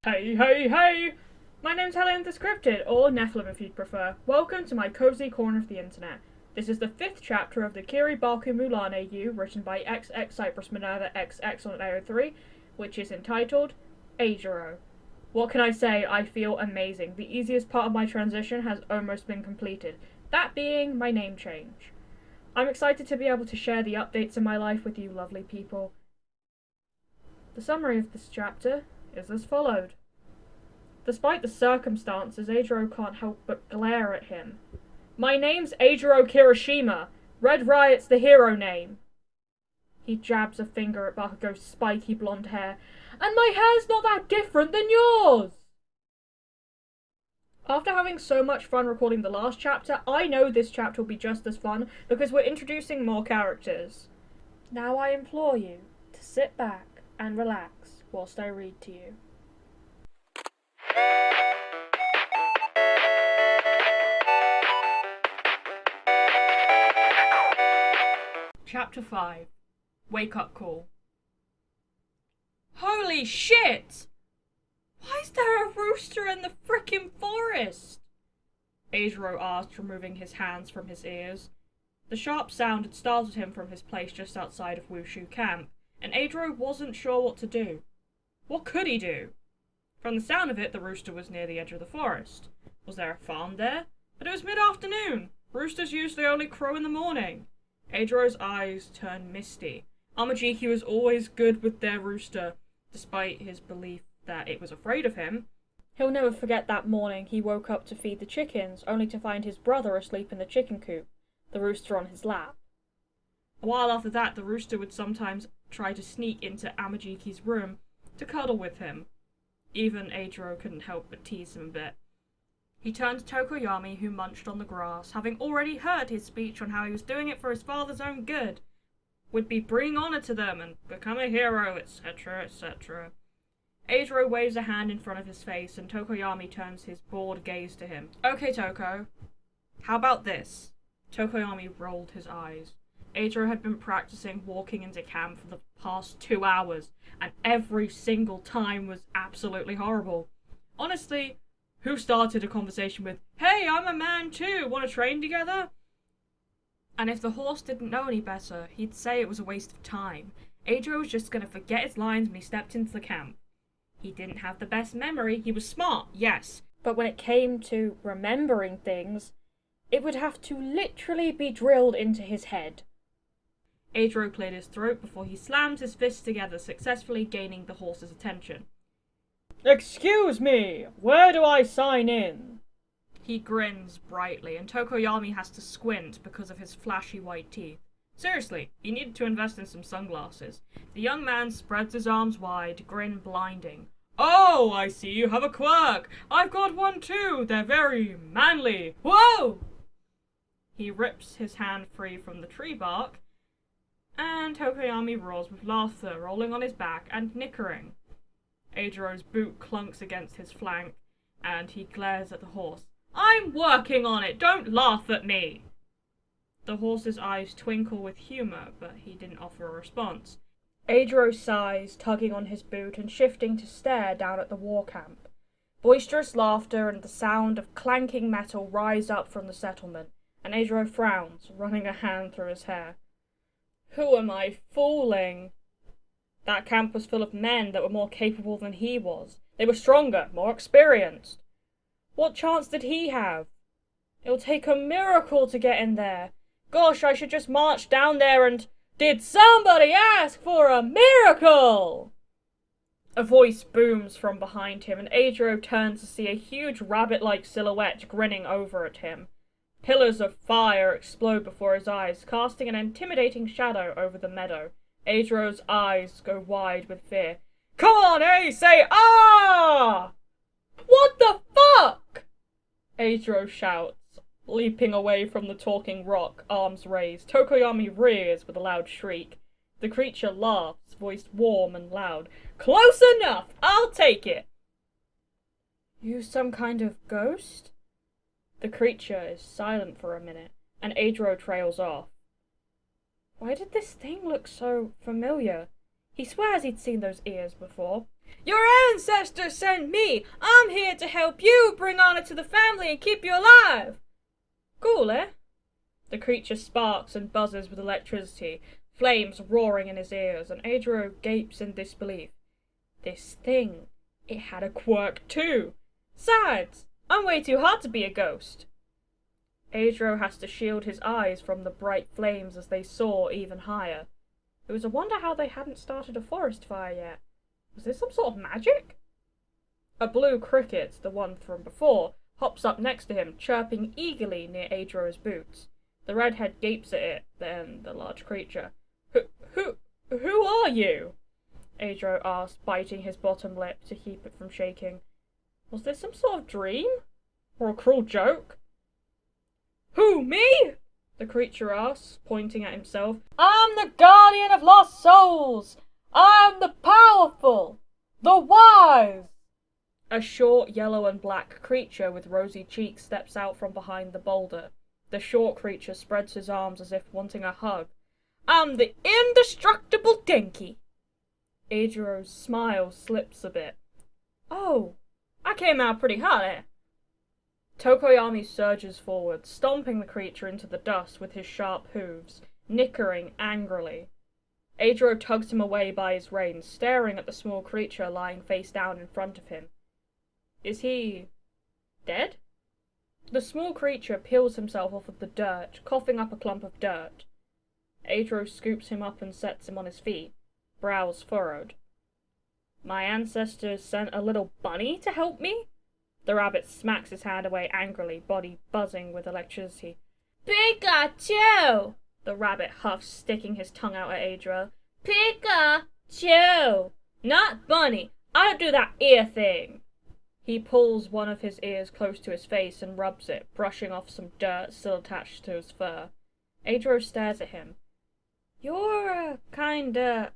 Hey, hey, hey! My name's Helen the Scripted, or Nephilim if you'd prefer. Welcome to my cozy corner of the internet. This is the 5th chapter of the Kiri Balku Mulan AU, written by XX Cypress Minerva XX on AO3, which is entitled Eijirou. What can I say? I feel amazing. The easiest part of my transition has almost been completed, that being my name change. I'm excited to be able to share the updates in my life with you lovely people. The summary of this chapter is as followed. Despite the circumstances, eijirou can't help but glare at him. My name's Eijirou Kirishima. Red Riot's the hero name. He jabs a finger at Bakugo's spiky blonde hair. And my hair's not that different than yours! After having so much fun recording the last chapter, I know this chapter will be just as fun because we're introducing more characters. Now I implore you to sit back and relax whilst I read to you. Chapter 5. Wake-up call. Holy shit! Why is there a rooster in the frickin' forest? Eijirou asked, removing his hands from his ears. The sharp sound had startled him from his place just outside of Wushu camp, and Eijirou wasn't sure what to do. What could he do? From the sound of it, the rooster was near the edge of the forest. Was there a farm there? But it was mid-afternoon. Roosters usually only crow in the morning. Eijirou's eyes turned misty. Amajiki was always good with their rooster, despite his belief that it was afraid of him. He'll never forget that morning he woke up to feed the chickens, only to find his brother asleep in the chicken coop, the rooster on his lap. A while after that, the rooster would sometimes try to sneak into Amajiki's room to cuddle with him. Even Eijirou couldn't help but tease him a bit. He turned to Tokoyami, who munched on the grass, having already heard his speech on how he was doing it for his father's own good, would be bringing honour to them and become a hero, etc., etc. Eijirou waves a hand in front of his face, and Tokoyami turns his bored gaze to him. Okay, Toko. How about this? Tokoyami rolled his eyes. Eijirou had been practicing walking into camp for the past 2 hours, and every single time was absolutely horrible. Honestly, who started a conversation with, "Hey, I'm a man too, wanna train together?" And if the horse didn't know any better, he'd say it was a waste of time. Eijirou was just gonna forget his lines when he stepped into the camp. He didn't have the best memory, he was smart, yes, but when it came to remembering things, it would have to literally be drilled into his head. Eijirou cleared his throat before he slammed his fists together, successfully gaining the horse's attention. Excuse me, where do I sign in? He grins brightly, and Tokoyami has to squint because of his flashy white teeth. Seriously, he needed to invest in some sunglasses. The young man spreads his arms wide, grin blinding. Oh, I see you have a quirk. I've got one too. They're very manly. Whoa! He rips his hand free from the tree bark, and Tokoyami roars with laughter, rolling on his back and nickering. Eijirou's boot clunks against his flank, and he glares at the horse. I'm working on it! Don't laugh at me! The horse's eyes twinkle with humour, but he didn't offer a response. Eijirou sighs, tugging on his boot and shifting to stare down at the war camp. Boisterous laughter and the sound of clanking metal rise up from the settlement, and Eijirou frowns, running a hand through his hair. Who am I fooling? That camp was full of men that were more capable than he was. They were stronger, more experienced. What chance did he have? It'll take a miracle to get in there. Gosh, I should just march down there and... Did somebody ask for a miracle? A voice booms from behind him, and Eijirou turns to see a huge rabbit-like silhouette grinning over at him. Pillars of fire explode before his eyes, casting an intimidating shadow over the meadow. Eijirou's eyes go wide with fear. Come on, eh? Say ah! What the fuck? Eijirou shouts, leaping away from the talking rock, arms raised. Tokoyami rears with a loud shriek. The creature laughs, voiced warm and loud. Close enough! I'll take it! You some kind of ghost? The creature is silent for a minute, and Eijirou trails off. Why did this thing look so familiar? He swears he'd seen those ears before. Your ancestors sent me. I'm here to help you bring honor to the family and keep you alive. Cool, eh? The creature sparks and buzzes with electricity, flames roaring in his ears, and eijirou gapes in disbelief. This thing, it had a quirk too. Besides, I'm way too hot to be a ghost. eijirou has to shield his eyes from the bright flames as they soar even higher. It was a wonder how they hadn't started a forest fire yet. Was this some sort of magic? A blue cricket, the one from before, hops up next to him, chirping eagerly near eijirou's boots. The redhead gapes at it, then the large creature. Who are you? eijirou asks, biting his bottom lip to keep it from shaking. Was this some sort of dream? Or a cruel joke? Who, me? The creature asks, pointing at himself. I'm the guardian of lost souls! I'm the powerful! The wise! A short yellow and black creature with rosy cheeks steps out from behind the boulder. The short creature spreads his arms as if wanting a hug. I'm the indestructible Denki! eijirou's smile slips a bit. Oh, I came out pretty hot, eh? Tokoyami surges forward, stomping the creature into the dust with his sharp hooves, nickering angrily. eijirou tugs him away by his reins, staring at the small creature lying face down in front of him. Is he dead? The small creature peels himself off of the dirt, coughing up a clump of dirt. eijirou scoops him up and sets him on his feet, brows furrowed. My ancestors sent a little bunny to help me? The rabbit smacks his hand away angrily, body buzzing with electricity. Pikachu! The rabbit huffs, sticking his tongue out at eijirou. Pikachu! Not bunny! I don't do that ear thing! He pulls one of his ears close to his face and rubs it, brushing off some dirt still attached to his fur. eijirou stares at him. You're kinda,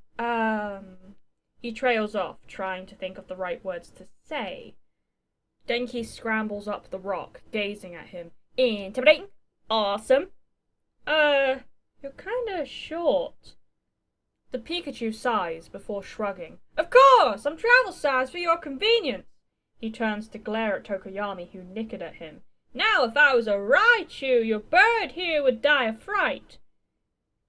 He trails off, trying to think of the right words to say. Denki scrambles up the rock, gazing at him. Intimidating? Awesome. You're kinda short. The Pikachu sighs before shrugging. Of course! I'm travel size for your convenience! He turns to glare at Tokoyami, who nickered at him. Now if I was a Raichu, your bird here would die of fright!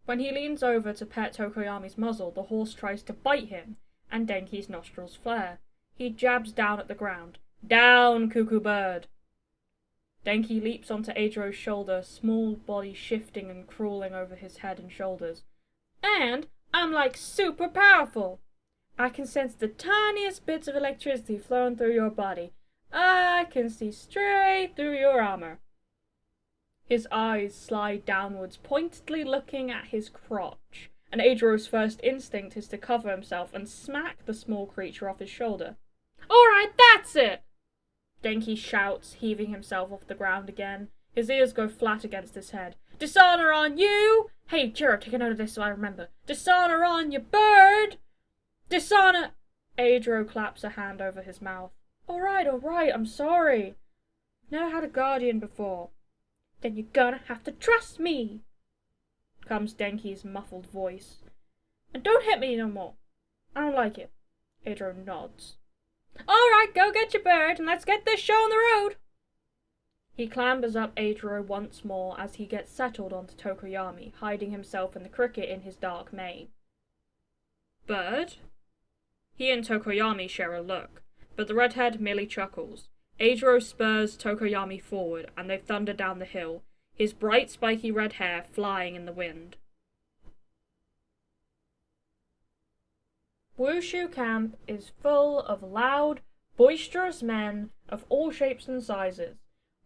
When he leans over to pet Tokoyami's muzzle, the horse tries to bite him, and Denki's nostrils flare. He jabs down at the ground. Down, cuckoo bird! Denki leaps onto eijirou's shoulder, small body shifting and crawling over his head and shoulders. And I'm like super powerful! I can sense the tiniest bits of electricity flowing through your body. I can see straight through your armor. His eyes slide downwards, pointedly looking at his crotch, and eijirou's first instinct is to cover himself and smack the small creature off his shoulder. Alright, that's it! Denki shouts, heaving himself off the ground again. His ears go flat against his head. Dishonor on you! Hey, Jiro, take a note of this so I remember. Dishonor on your bird! Dishonor! eijirou claps a hand over his mouth. Alright, I'm sorry. Never had a guardian before. Then you're gonna have to trust me! Comes Denki's muffled voice. And don't hit me no more. I don't like it. eijirou nods. Alright, go get your bird and let's get this show on the road! He clambers up eijirou once more as he gets settled onto Tokoyami, hiding himself in the cricket in his dark mane. Bird? He and Tokoyami share a look, but the redhead merely chuckles. eijirou spurs Tokoyami forward, and they thunder down the hill, his bright spiky red hair flying in the wind. Wushu Camp is full of loud, boisterous men of all shapes and sizes.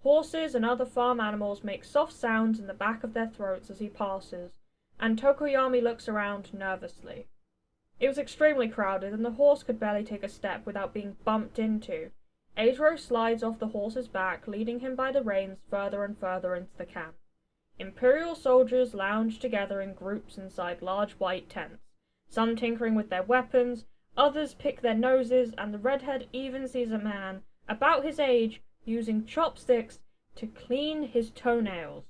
Horses and other farm animals make soft sounds in the back of their throats as he passes, and Tokoyami looks around nervously. It was extremely crowded, and the horse could barely take a step without being bumped into. eijirou slides off the horse's back, leading him by the reins further and further into the camp. Imperial soldiers lounge together in groups inside large white tents, some tinkering with their weapons, others pick their noses, and the redhead even sees a man, about his age, using chopsticks to clean his toenails.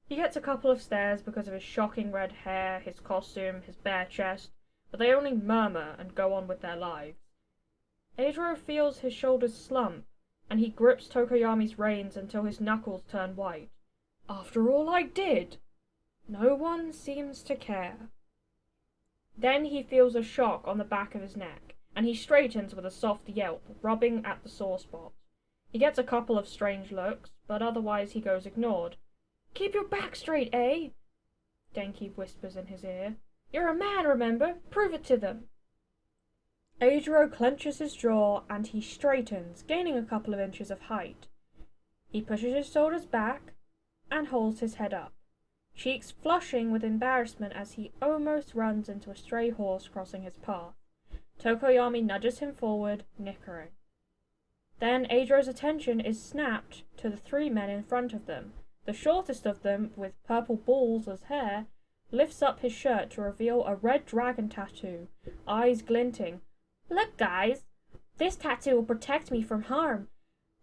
He gets a couple of stares because of his shocking red hair, his costume, his bare chest, but they only murmur and go on with their lives. Eijirou feels his shoulders slump, and he grips Tokoyami's reins until his knuckles turn white. After all I did! No one seems to care. Then he feels a shock on the back of his neck, and he straightens with a soft yelp, rubbing at the sore spot. He gets a couple of strange looks, but otherwise he goes ignored. "Keep your back straight, eh?" Denki whispers in his ear. "You're a man, remember? Prove it to them." Eijirou clenches his jaw and he straightens, gaining a couple of inches of height. He pushes his shoulders back and holds his head up, cheeks flushing with embarrassment as he almost runs into a stray horse crossing his path. Tokoyami nudges him forward, nickering. Then Eijirou's attention is snapped to the three men in front of them. The shortest of them, with purple balls as hair, lifts up his shirt to reveal a red dragon tattoo, eyes glinting. "Look, guys, this tattoo will protect me from harm,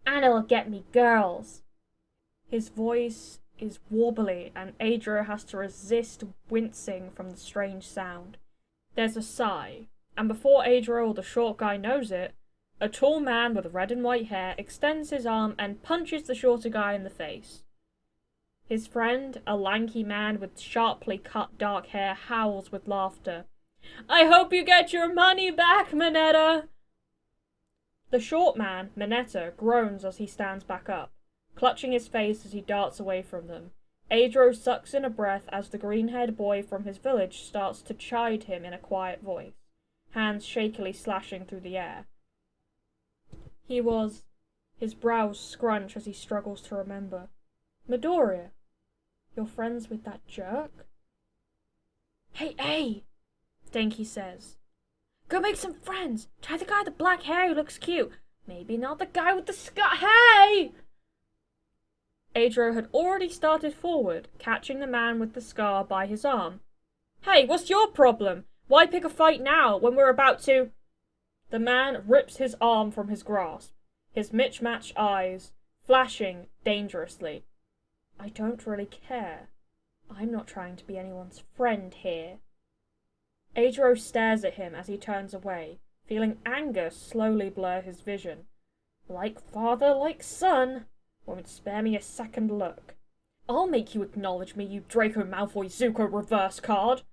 and it'll get me girls." His voice is warbly, and Eijirou has to resist wincing from the strange sound. There's a sigh, and before Eijirou or the short guy knows it, a tall man with red and white hair extends his arm and punches the shorter guy in the face. His friend, a lanky man with sharply cut dark hair, howls with laughter. "I hope you get your money back, Mineta!" The short man, Mineta, groans as he stands back up, clutching his face as he darts away from them. Eijirou sucks in a breath as the green-haired boy from his village starts to chide him in a quiet voice, hands shakily slashing through the air. His brows scrunch as he struggles to remember. "Midoriya, you're friends with that jerk?" Hey, Denki says. "Go make some friends. Try the guy with the black hair who looks cute. Maybe not the guy with the scar. Hey!" Eijirou had already started forward, catching the man with the scar by his arm. "Hey, what's your problem? Why pick a fight now when we're about to—" The man rips his arm from his grasp, his mismatched eyes flashing dangerously. "I don't really care. I'm not trying to be anyone's friend here." Eijirou stares at him as he turns away, feeling anger slowly blur his vision. Like father, like son. Won't spare me a second look. "I'll make you acknowledge me, you Draco Malfoy Zuko reverse card!"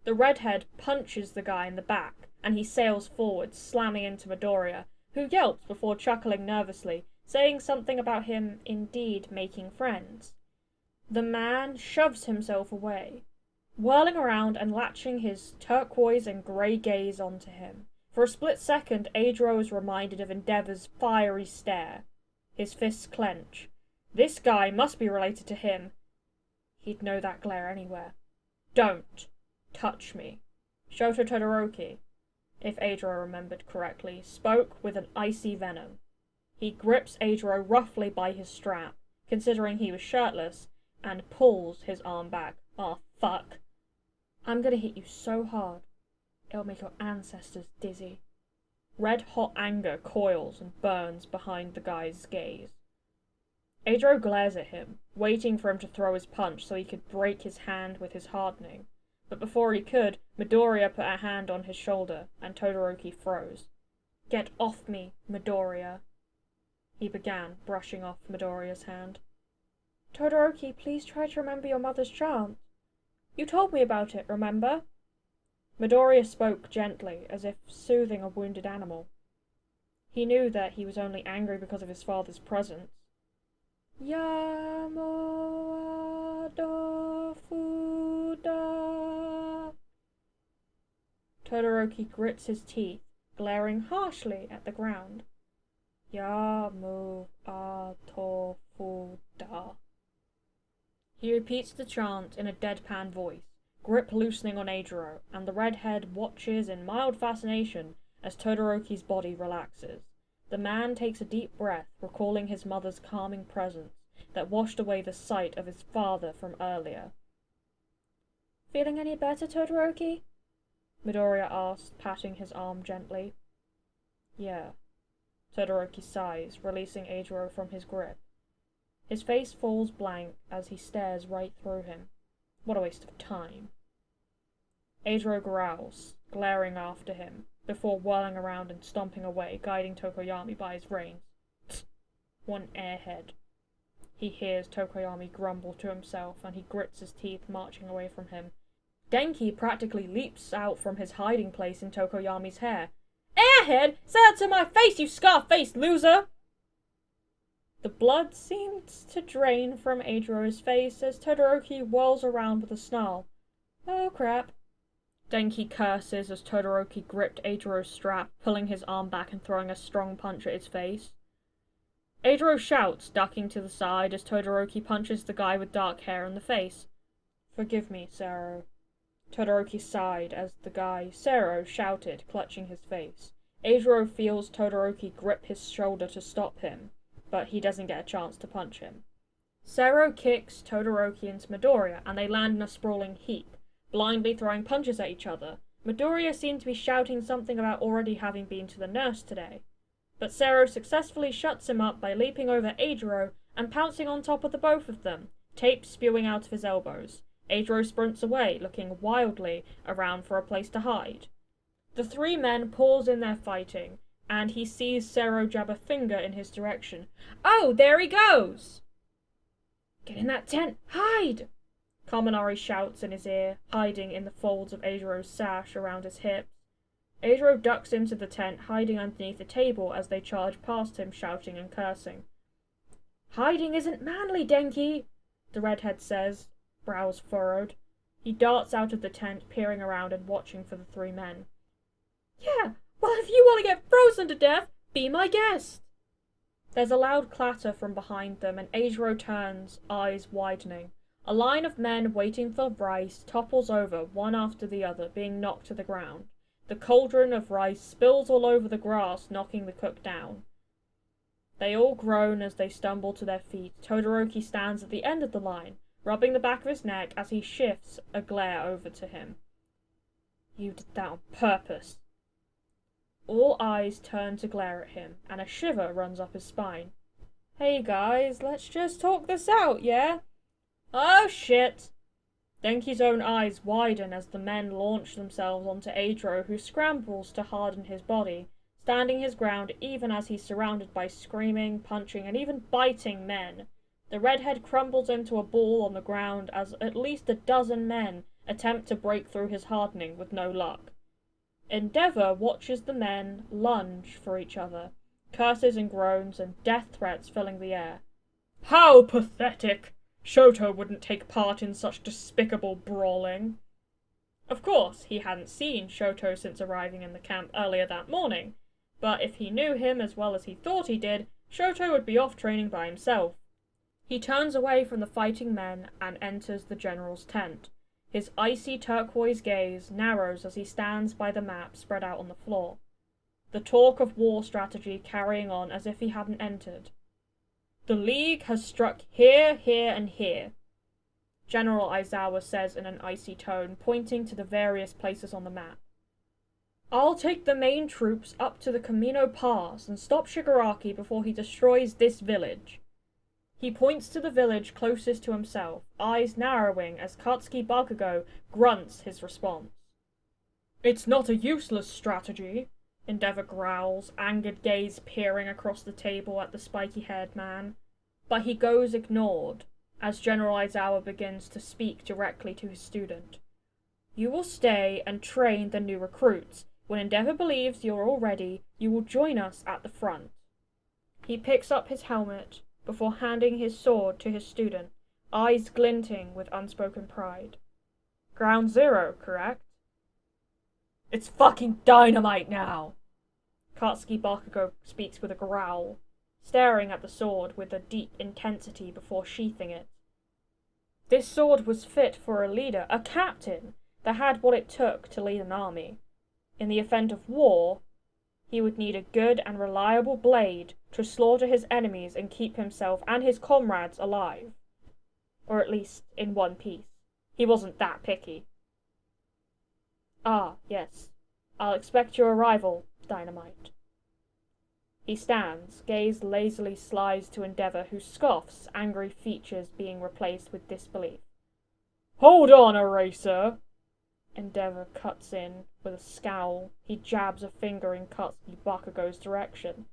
The redhead punches the guy in the back, and he sails forward, slamming into Midoriya, who yelps before chuckling nervously, saying something about him indeed making friends. The man shoves himself away, whirling around and latching his turquoise and grey gaze onto him. For a split second, Eijirou is reminded of Endeavor's fiery stare. His fists clench. This guy must be related to him. He'd know that glare anywhere. "Don't touch me." Shoto Todoroki, if Eijirou remembered correctly, spoke with an icy venom. He grips Eijirou roughly by his strap, considering he was shirtless, and pulls his arm back. "Aw, fuck. I'm gonna hit you so hard, it'll make your ancestors dizzy." Red-hot anger coils and burns behind the guy's gaze. Eijirou glares at him, waiting for him to throw his punch so he could break his hand with his hardening. But before he could, Midoriya put a hand on his shoulder, and Todoroki froze. "Get off me, Midoriya," he began, brushing off Midoriya's hand. "Todoroki, please try to remember your mother's chant. You told me about it, remember?" Midoriya spoke gently, as if soothing a wounded animal. He knew that he was only angry because of his father's presence. "Yamo Adofuda." Todoroki grits his teeth, glaring harshly at the ground. "Yamo Adofuda." He repeats the chant in a deadpan voice, grip loosening on Eijirou, and the redhead watches in mild fascination as Todoroki's body relaxes. The man takes a deep breath, recalling his mother's calming presence that washed away the sight of his father from earlier. "Feeling any better, Todoroki?" Midoriya asked, patting his arm gently. "Yeah." Todoroki sighs, releasing Eijirou from his grip. His face falls blank as he stares right through him. What a waste of time. Eijirou growls, glaring after him, before whirling around and stomping away, guiding Tokoyami by his reins. One airhead. He hears Tokoyami grumble to himself, and he grits his teeth, marching away from him. Denki practically leaps out from his hiding place in Tokoyami's hair. Airhead! Say that to my face, you scar-faced loser! The blood seems to drain from Eijirou's face as Todoroki whirls around with a snarl. Oh crap. Denki curses as Todoroki gripped Eijirou's strap, pulling his arm back and throwing a strong punch at his face. Eijirou shouts, ducking to the side as Todoroki punches the guy with dark hair in the face. Forgive me, Sero. Todoroki sighed as the guy, Sero, shouted, clutching his face. Eijirou feels Todoroki grip his shoulder to stop him, but he doesn't get a chance to punch him. Sero kicks Todoroki into Midoriya, and they land in a sprawling heap, blindly throwing punches at each other. Midoriya seemed to be shouting something about already having been to the nurse today, but Sero successfully shuts him up by leaping over Eijirou and pouncing on top of the both of them, tape spewing out of his elbows. Eijirou sprints away, looking wildly around for a place to hide. The three men pause in their fighting, and he sees Sero jab a finger in his direction. Oh, there he goes! Get in that tent! Hide! Kaminari shouts in his ear, hiding in the folds of Eijirou's sash around his hips. Eijirou ducks into the tent, hiding underneath a table as they charge past him, shouting and cursing. Hiding isn't manly, Denki, the redhead says, brows furrowed. He darts out of the tent, peering around and watching for the three men. Yeah, well, if you want to get frozen to death, be my guest. There's a loud clatter from behind them, and Eijirou turns, eyes widening. A line of men waiting for rice topples over, one after the other, being knocked to the ground. The cauldron of rice spills all over the grass, knocking the cook down. They all groan as they stumble to their feet. Todoroki stands at the end of the line, rubbing the back of his neck as he shifts a glare over to him. You did that on purpose. All eyes turn to glare at him, and a shiver runs up his spine. Hey guys, let's just talk this out, yeah? Oh shit! Denki's own eyes widen as the men launch themselves onto Eijirou, who scrambles to harden his body, standing his ground even as he's surrounded by screaming, punching, and even biting men. The redhead crumbles into a ball on the ground as at least a dozen men attempt to break through his hardening with no luck. Endeavor watches the men lunge for each other, curses and groans and death threats filling the air. How pathetic! Shoto wouldn't take part in such despicable brawling. Of course, he hadn't seen Shoto since arriving in the camp earlier that morning, but if he knew him as well as he thought he did, Shoto would be off training by himself. He turns away from the fighting men and enters the general's tent. His icy turquoise gaze narrows as he stands by the map spread out on the floor. The talk of war strategy carrying on as if he hadn't entered. The League has struck here, here, and here, General Aizawa says in an icy tone, pointing to the various places on the map. I'll take the main troops up to the Camino Pass and stop Shigaraki before he destroys this village. He points to the village closest to himself, eyes narrowing as Katsuki Bakugo grunts his response. It's not a useless strategy, Endeavor growls, angered gaze peering across the table at the spiky-haired man. But he goes ignored, as General Aizawa begins to speak directly to his student. You will stay and train the new recruits. When Endeavor believes you're all ready, you will join us at the front. He picks up his helmet, before handing his sword to his student, eyes glinting with unspoken pride. Ground Zero, correct? It's fucking dynamite now! Katsuki Bakugo speaks with a growl, staring at the sword with a deep intensity before sheathing it. This sword was fit for a leader, a captain, that had what it took to lead an army. In the event of war, he would need a good and reliable blade to slaughter his enemies and keep himself and his comrades alive. Or at least in one piece. He wasn't that picky. Ah, yes. I'll expect your arrival, Dynamite. He stands, gaze lazily slides to Endeavor, who scoffs, angry features being replaced with disbelief. Hold on, Eraser! Endeavor cuts in with a scowl. He jabs a finger in Katsuki Bakugo's direction.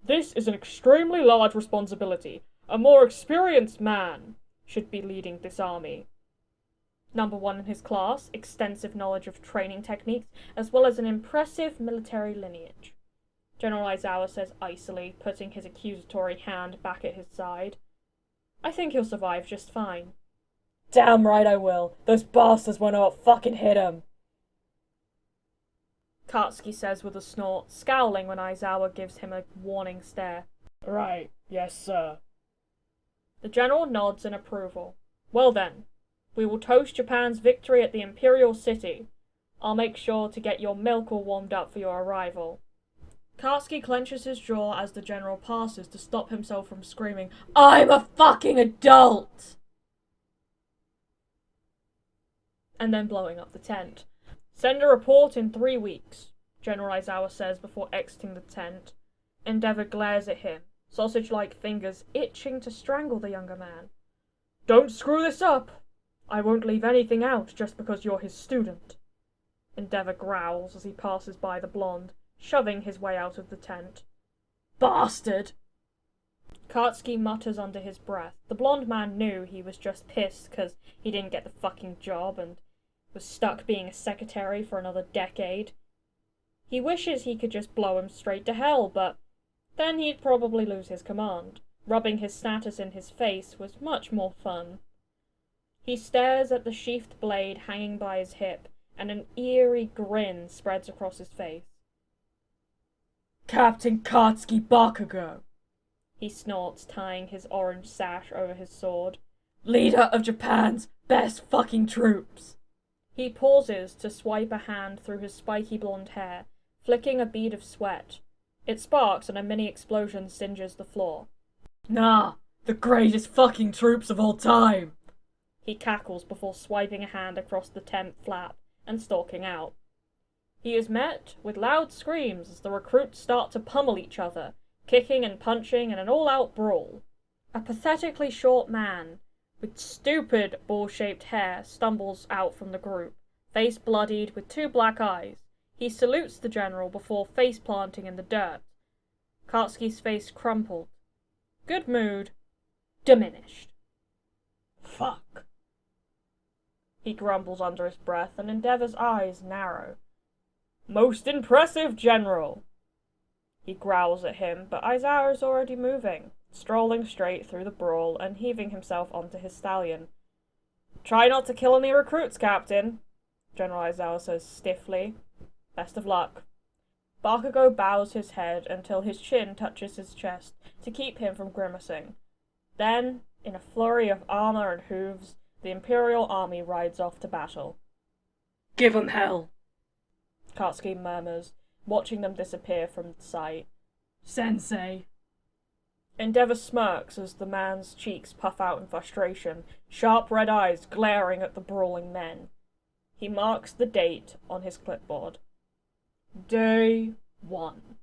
This is an extremely large responsibility. A more experienced man should be leading this army. Number 1 in his class, extensive knowledge of training techniques, as well as an impressive military lineage. General Aizawa says icily, putting his accusatory hand back at his side. I think he'll survive just fine. Damn right I will. Those bastards won't know what fucking hit him. Katsuki says with a snort, scowling when Aizawa gives him a warning stare. Right, yes sir. The general nods in approval. Well then, we will toast Japan's victory at the Imperial City. I'll make sure to get your milk all warmed up for your arrival. Katsuki clenches his jaw as the general passes to stop himself from screaming, I'm a fucking adult! And then blowing up the tent. Send a report in 3 weeks, General Aizawa says before exiting the tent. Endeavor glares at him, sausage-like fingers itching to strangle the younger man. Don't screw this up! I won't leave anything out just because you're his student. Endeavor growls as he passes by the blonde, shoving his way out of the tent. Bastard! Katsuki mutters under his breath. The blonde man knew he was just pissed because he didn't get the fucking job and was stuck being a secretary for another decade. He wishes he could just blow him straight to hell, but then he'd probably lose his command. Rubbing his status in his face was much more fun. He stares at the sheathed blade hanging by his hip, and an eerie grin spreads across his face. Captain Katsuki Bakugo, he snorts, tying his orange sash over his sword. Leader of Japan's best fucking troops. He pauses to swipe a hand through his spiky blonde hair, flicking a bead of sweat. It sparks and a mini explosion singes the floor. Nah, the greatest fucking troops of all time. He cackles before swiping a hand across the tent flap and stalking out. He is met with loud screams as the recruits start to pummel each other, kicking and punching in an all-out brawl. A pathetically short man with stupid ball-shaped hair stumbles out from the group, face bloodied with 2 black eyes. He salutes the general before face-planting in the dirt. Katsuki's face crumpled. Good mood diminished. Fuck. He grumbles under his breath, and Endeavor's eyes narrow. Most impressive, General! He growls at him, but Aizawa is already moving, strolling straight through the brawl and heaving himself onto his stallion. Try not to kill any recruits, Captain, General Aizawa says stiffly. Best of luck. Bakugo bows his head until his chin touches his chest to keep him from grimacing. Then, in a flurry of armor and hooves, the Imperial army rides off to battle. Give 'em hell, Katsuki murmurs, watching them disappear from sight. Sensei. Endeavor smirks as the man's cheeks puff out in frustration, sharp red eyes glaring at the brawling men. He marks the date on his clipboard. Day 1.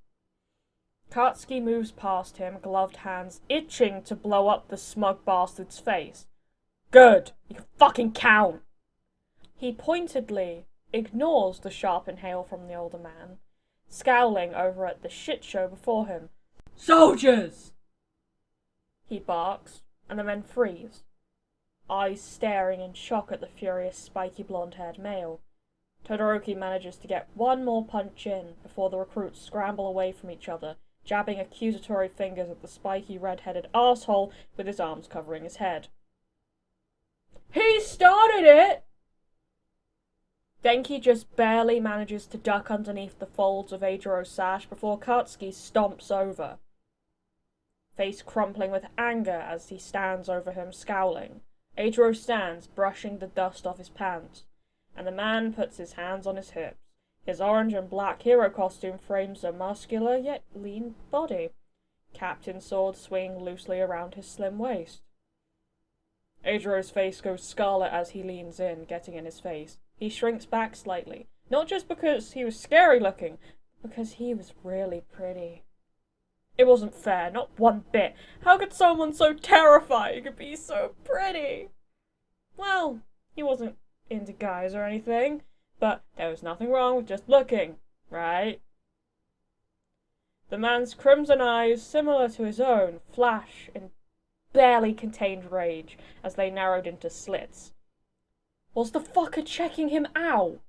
Katsuki moves past him, gloved hands itching to blow up the smug bastard's face. Good! You can fucking count! He pointedly ignores the sharp inhale from the older man, scowling over at the shit show before him. Soldiers! He barks, and the men freeze, eyes staring in shock at the furious, spiky blonde-haired male. Todoroki manages to get one more punch in before the recruits scramble away from each other, jabbing accusatory fingers at the spiky red-headed arsehole with his arms covering his head. He started it! Denki just barely manages to duck underneath the folds of Eijirou's sash before Katsuki stomps over, face crumpling with anger as he stands over him scowling. Eijirou stands, brushing the dust off his pants, and the man puts his hands on his hips. His orange and black hero costume frames a muscular yet lean body, captain's sword swinging loosely around his slim waist. Eijirou's face goes scarlet as he leans in, getting in his face. He shrinks back slightly, not just because he was scary looking, but because he was really pretty. It wasn't fair, not one bit. How could someone so terrifying be so pretty? Well, he wasn't into guys or anything, But there was nothing wrong with just looking, right? The man's crimson eyes, similar to his own, flash in barely contained rage as they narrowed into slits. Was the fucker checking him out?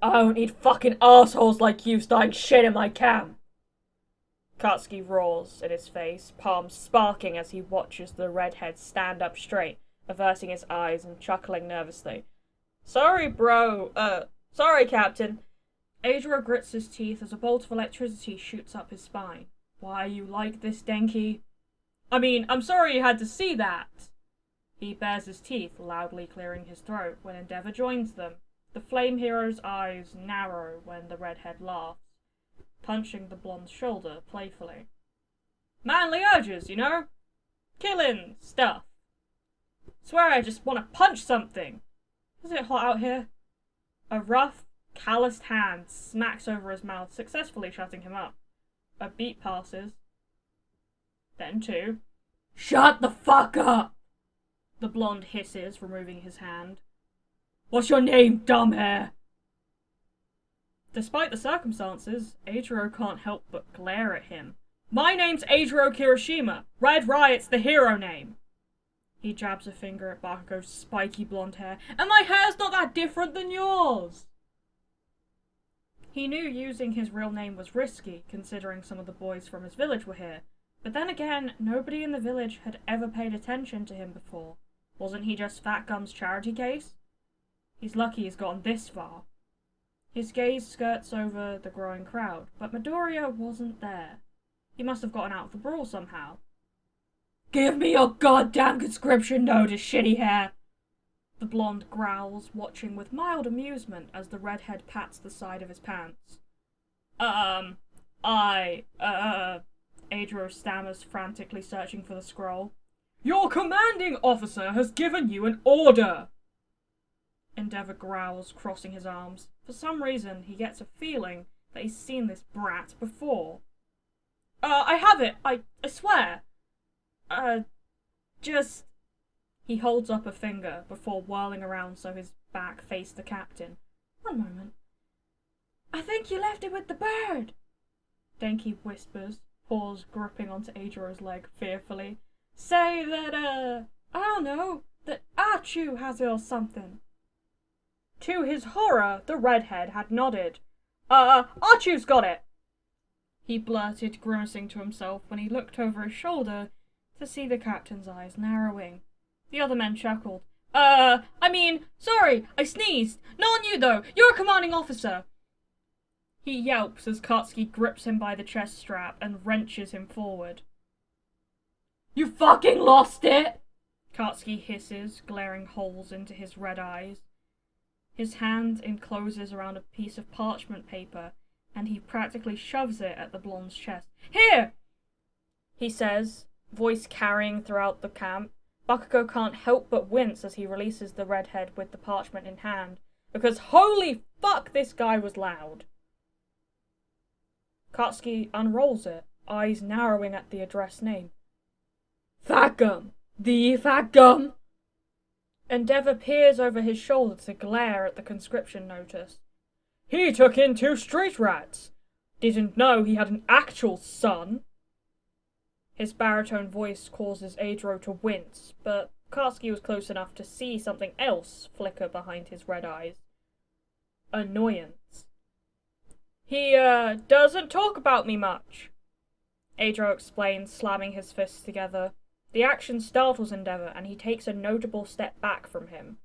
I don't need fucking assholes like you starting shit in my camp. Katsuki roars in his face, palms sparking as he watches the redhead stand up straight, averting his eyes and chuckling nervously. Sorry, bro. Sorry, Captain. Eijirou grits his teeth as a bolt of electricity shoots up his spine. Why you like this, Denki? I mean, I'm sorry you had to see that. He bares his teeth, loudly clearing his throat, when Endeavour joins them. The flame hero's eyes narrow when the redhead laughs, punching the blonde's shoulder playfully. Manly urges, you know? Killing stuff. Swear I just want to punch something. Is it hot out here? A rough, calloused hand smacks over his mouth, successfully shutting him up. A beat passes. Then two. Shut the fuck up! The blonde hisses, removing his hand. What's your name, dumbhair? Despite the circumstances, Eijirou can't help but glare at him. My name's Eijirou Kirishima. Red Riot's the hero name. He jabs a finger at Bakugo's spiky blonde hair. And my hair's not that different than yours! He knew using his real name was risky, considering some of the boys from his village were here. But then again, nobody in the village had ever paid attention to him before. Wasn't he just Fat Gum's charity case? He's lucky he's gotten this far. His gaze skirts over the growing crowd, but Midoriya wasn't there. He must have gotten out of the brawl somehow. Give me your goddamn conscription notice, shitty hair! The blonde growls, watching with mild amusement as the redhead pats the side of his pants. Eijirou stammers, frantically searching for the scroll. Your commanding officer has given you an order! Endeavour growls, crossing his arms. For some reason, he gets a feeling that he's seen this brat before. I have it, I swear. Just... He holds up a finger before whirling around so his back faced the captain. One moment. I think you left it with the bird. Denki whispers, paws gripping onto Eijirou's leg fearfully. Say that, I don't know, that Achu has it or something. To his horror, the redhead had nodded. Achu's got it! He blurted, grimacing to himself when he looked over his shoulder to see the captain's eyes narrowing. The other men chuckled. Sorry, I sneezed. Not on you, though. You're a commanding officer. He yelps as Katsuki grips him by the chest strap and wrenches him forward. You fucking lost it! Katsuki hisses, glaring holes into his red eyes. His hand encloses around a piece of parchment paper, and he practically shoves it at the blonde's chest. Here! He says, voice carrying throughout the camp. Bakugo can't help but wince as he releases the redhead with the parchment in hand, because holy fuck, this guy was loud. Katsuki unrolls it, eyes narrowing at the addressed name. Fat Gum! The Fat Gum! Endeavour peers over his shoulder to glare at the conscription notice. He took in 2 street rats! Didn't know he had an actual son! His baritone voice causes Eijirou to wince, but Katsuki was close enough to see something else flicker behind his red eyes. Annoyance. He, doesn't talk about me much. Eijirou explains, slamming his fists together. The action startles Endeavour, and he takes a notable step back from him.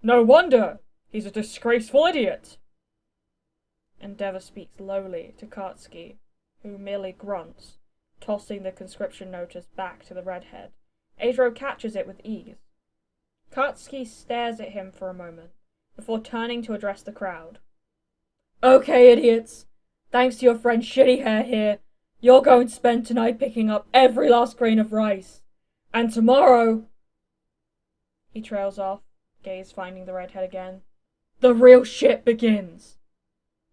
No wonder! He's a disgraceful idiot! Endeavour speaks lowly to Katsuki, who merely grunts, tossing the conscription notice back to the redhead. Eijirou catches it with ease. Katsuki stares at him for a moment, before turning to address the crowd. Okay, idiots. Thanks to your friend Shitty Hair here, you're going to spend tonight picking up every last grain of rice. And tomorrow... He trails off, gaze finding the redhead again. The real shit begins.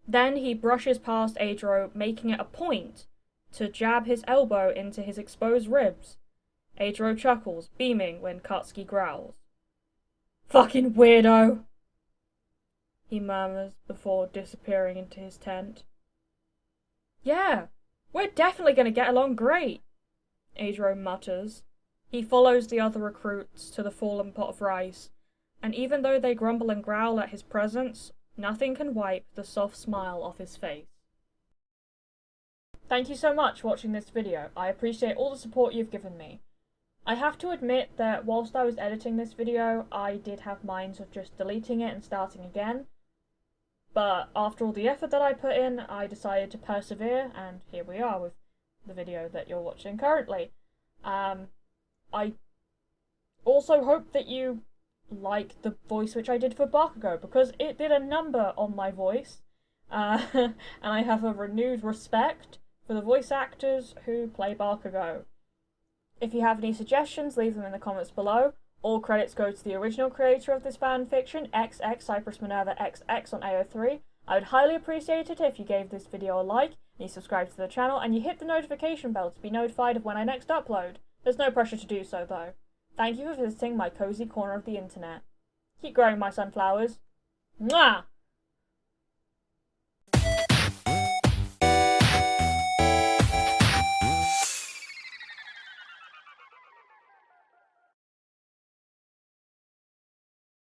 Then he brushes past Eijirou, making it a point to jab his elbow into his exposed ribs. Eijirou chuckles, beaming when Katsuki growls. Fucking weirdo! he murmurs before disappearing into his tent. Yeah, we're definitely going to get along great, eijirou mutters. He follows the other recruits to the fallen pot of rice, and even though they grumble and growl at his presence, nothing can wipe the soft smile off his face. Thank you so much for watching this video. I appreciate all the support you've given me. I have to admit that whilst I was editing this video, I did have minds of just deleting it and starting again. But after all the effort that I put in, I decided to persevere, and here we are with the video that you're watching currently. I also hope that you like the voice which I did for Bakugo, because it did a number on my voice, and I have a renewed respect for the voice actors who play Bakugo. If you have any suggestions, leave them in the comments below. All credits go to the original creator of this fanfiction, XX Cypress Minerva XX on AO3. I would highly appreciate it if you gave this video a like, and you subscribe to the channel, and you hit the notification bell to be notified of when I next upload. There's no pressure to do so though. Thank you for visiting my cozy corner of the internet. Keep growing, my sunflowers. Mwah!